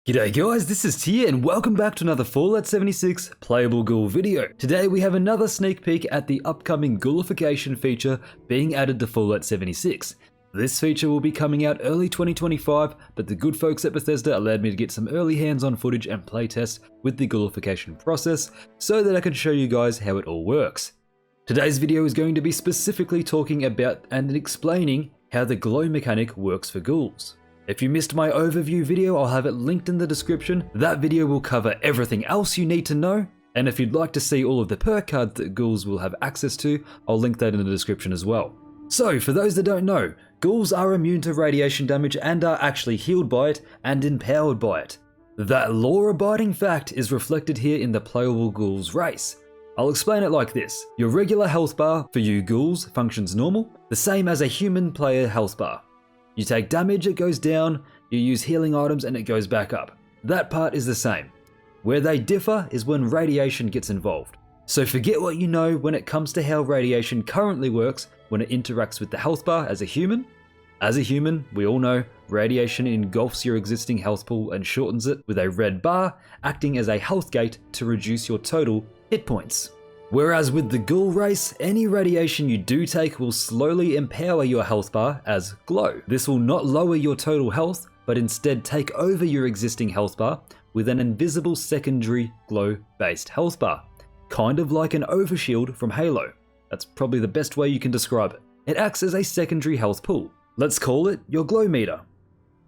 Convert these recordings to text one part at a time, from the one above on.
G'day guys, this is Tia and welcome back to another Fallout 76 Playable Ghoul video. Today we have another sneak peek at the upcoming ghoulification feature being added to Fallout 76. This feature will be coming out early 2025, but the good folks at Bethesda allowed me to get some early hands-on footage and playtest with the ghoulification process so that I can show you guys how it all works. Today's video is going to be specifically talking about and explaining how the glow mechanic works for ghouls. If you missed my overview video, I'll have it linked in the description. That video will cover everything else you need to know. And if you'd like to see all of the perk cards that ghouls will have access to, I'll link that in the description as well. So, for those that don't know, ghouls are immune to radiation damage and are actually healed by it and empowered by it. That law-abiding fact is reflected here in the Playable Ghouls race. I'll explain it like this. Your regular health bar for you ghouls functions normal, the same as a human player health bar. You take damage, it goes down, you use healing items and it goes back up. That part is the same. Where they differ is when radiation gets involved. So forget what you know when it comes to how radiation currently works when it interacts with the health bar as a human. As a human, we all know radiation engulfs your existing health pool and shortens it with a red bar, acting as a health gate to reduce your total hit points. Whereas with the ghoul race, any radiation you do take will slowly empower your health bar as glow. This will not lower your total health, but instead take over your existing health bar with an invisible secondary glow-based health bar. Kind of like an overshield from Halo. That's probably the best way you can describe it. It acts as a secondary health pool. Let's call it your glow meter.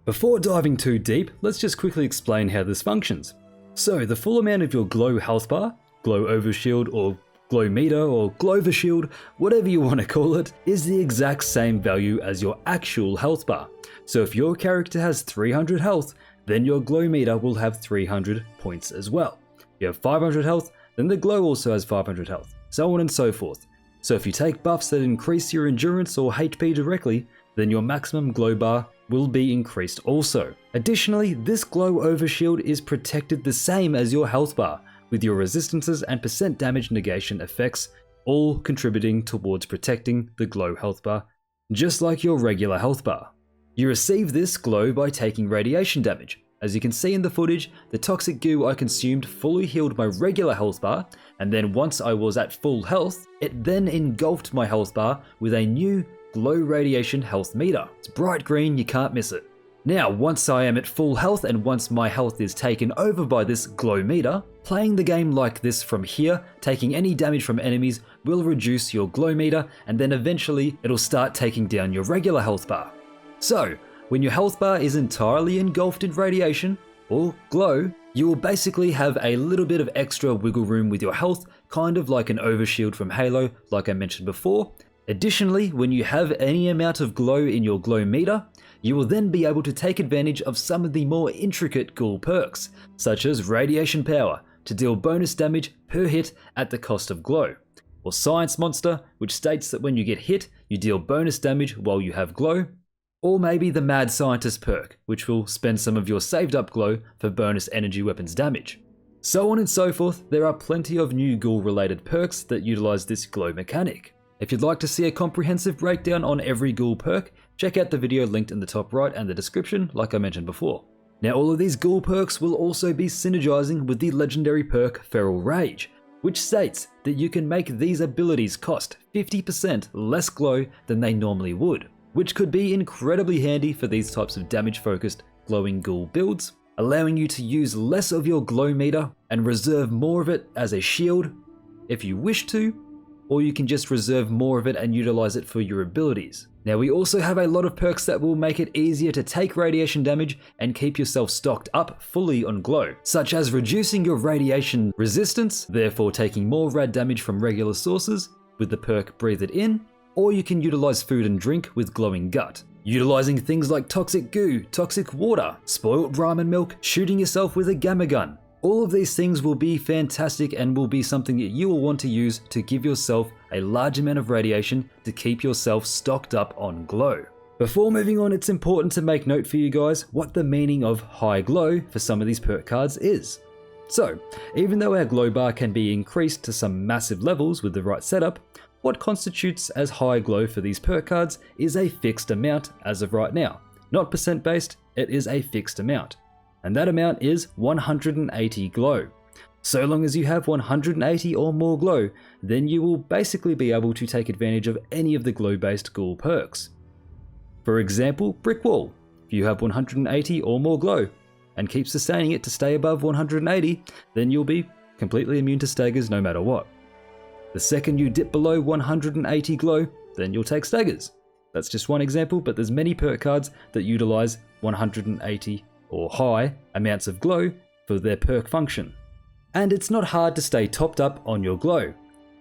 Before diving too deep, let's just quickly explain how this functions. So the full amount of your glow health bar, glow overshield or glow meter or glover shield, whatever you want to call it, is the exact same value as your actual health bar. So if your character has 300 health, then your glow meter will have 300 points as well. If you have 500 health, then the glow also has 500 health, so on and so forth. So if you take buffs that increase your endurance or HP directly, then your maximum glow bar will be increased also. Additionally, this glow overshield is protected the same as your health bar, with your resistances and percent damage negation effects all contributing towards protecting the glow health bar, just like your regular health bar. You receive this glow by taking radiation damage. As you can see in the footage, the toxic goo I consumed fully healed my regular health bar, and then once I was at full health, it then engulfed my health bar with a new glow radiation health meter. It's bright green, you can't miss it. Now, once I am at full health and once my health is taken over by this glow meter, playing the game like this from here, taking any damage from enemies will reduce your glow meter, and then eventually it'll start taking down your regular health bar. So, when your health bar is entirely engulfed in radiation, or glow, you will basically have a little bit of extra wiggle room with your health, kind of like an overshield from Halo, like I mentioned before. Additionally, when you have any amount of glow in your glow meter, you will then be able to take advantage of some of the more intricate ghoul perks, such as Radiation Power, to deal bonus damage per hit at the cost of glow, or Science Monster, which states that when you get hit, you deal bonus damage while you have glow, or maybe the Mad Scientist perk, which will spend some of your saved up glow for bonus energy weapons damage. So on and so forth, there are plenty of new ghoul related perks that utilize this glow mechanic. If you'd like to see a comprehensive breakdown on every ghoul perk, check out the video linked in the top right and the description like I mentioned before. Now all of these ghoul perks will also be synergizing with the legendary perk Feral Rage, which states that you can make these abilities cost 50% less glow than they normally would, which could be incredibly handy for these types of damage focused glowing ghoul builds, allowing you to use less of your glow meter and reserve more of it as a shield if you wish to, or you can just reserve more of it and utilize it for your abilities. Now we also have a lot of perks that will make it easier to take radiation damage and keep yourself stocked up fully on glow, such as reducing your radiation resistance, therefore taking more rad damage from regular sources with the perk Breathe It In, or you can utilize food and drink with Glowing Gut. Utilizing things like toxic goo, toxic water, spoiled ramen milk, shooting yourself with a gamma gun. All of these things will be fantastic and will be something that you will want to use to give yourself a large amount of radiation to keep yourself stocked up on glow. Before moving on, it's important to make note for you guys what the meaning of high glow for some of these perk cards is. So, even though our glow bar can be increased to some massive levels with the right setup, what constitutes as high glow for these perk cards is a fixed amount as of right now. Not percent based, it is a fixed amount. and that amount is 180 glow. So long as you have 180 or more glow, then you will basically be able to take advantage of any of the glow-based ghoul perks. For example, Brick Wall. If you have 180 or more glow, and keep sustaining it to stay above 180, then you'll be completely immune to staggers no matter what. The second you dip below 180 glow, then you'll take staggers. That's just one example, but there's many perk cards that utilize 180 or high amounts of glow for their perk function. And it's not hard to stay topped up on your glow.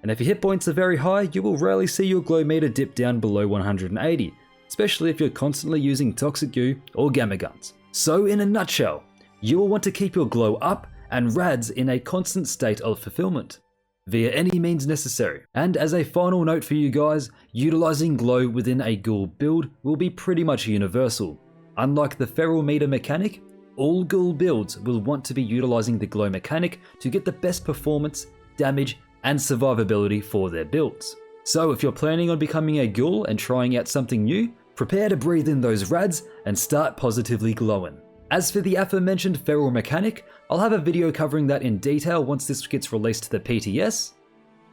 And if your hit points are very high, you will rarely see your glow meter dip down below 180, especially if you're constantly using toxic goo or gamma guns. So in a nutshell, you will want to keep your glow up and rads in a constant state of fulfillment, via any means necessary. And as a final note for you guys, utilizing glow within a ghoul build will be pretty much universal. Unlike the feral meter mechanic, all ghoul builds will want to be utilizing the glow mechanic to get the best performance, damage, and survivability for their builds. So if you're planning on becoming a ghoul and trying out something new, prepare to breathe in those rads and start positively glowing. As for the aforementioned feral mechanic, I'll have a video covering that in detail once this gets released to the PTS,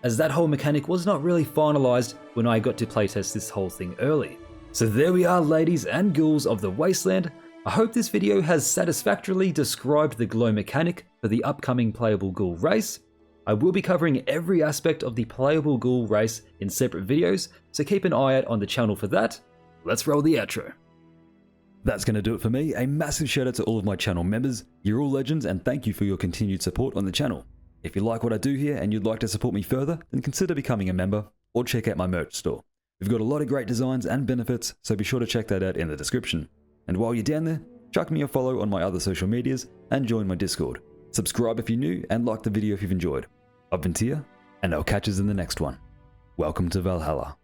as that whole mechanic was not really finalized when I got to playtest this whole thing early. So there we are, ladies and ghouls of the Wasteland. I hope this video has satisfactorily described the glow mechanic for the upcoming Playable Ghoul race. I will be covering every aspect of the Playable Ghoul race in separate videos, so keep an eye out on the channel for that. Let's roll the outro. That's going to do it for me. A massive shout out to all of my channel members. You're all legends, and thank you for your continued support on the channel. If you like what I do here and you'd like to support me further, then consider becoming a member or check out my merch store. We've got a lot of great designs and benefits, so be sure to check that out in the description. And while you're down there, chuck me a follow on my other social medias and join my Discord. Subscribe if you're new and like the video if you've enjoyed. I've been Tia, and I'll catch us in the next one. Welcome to Valhalla.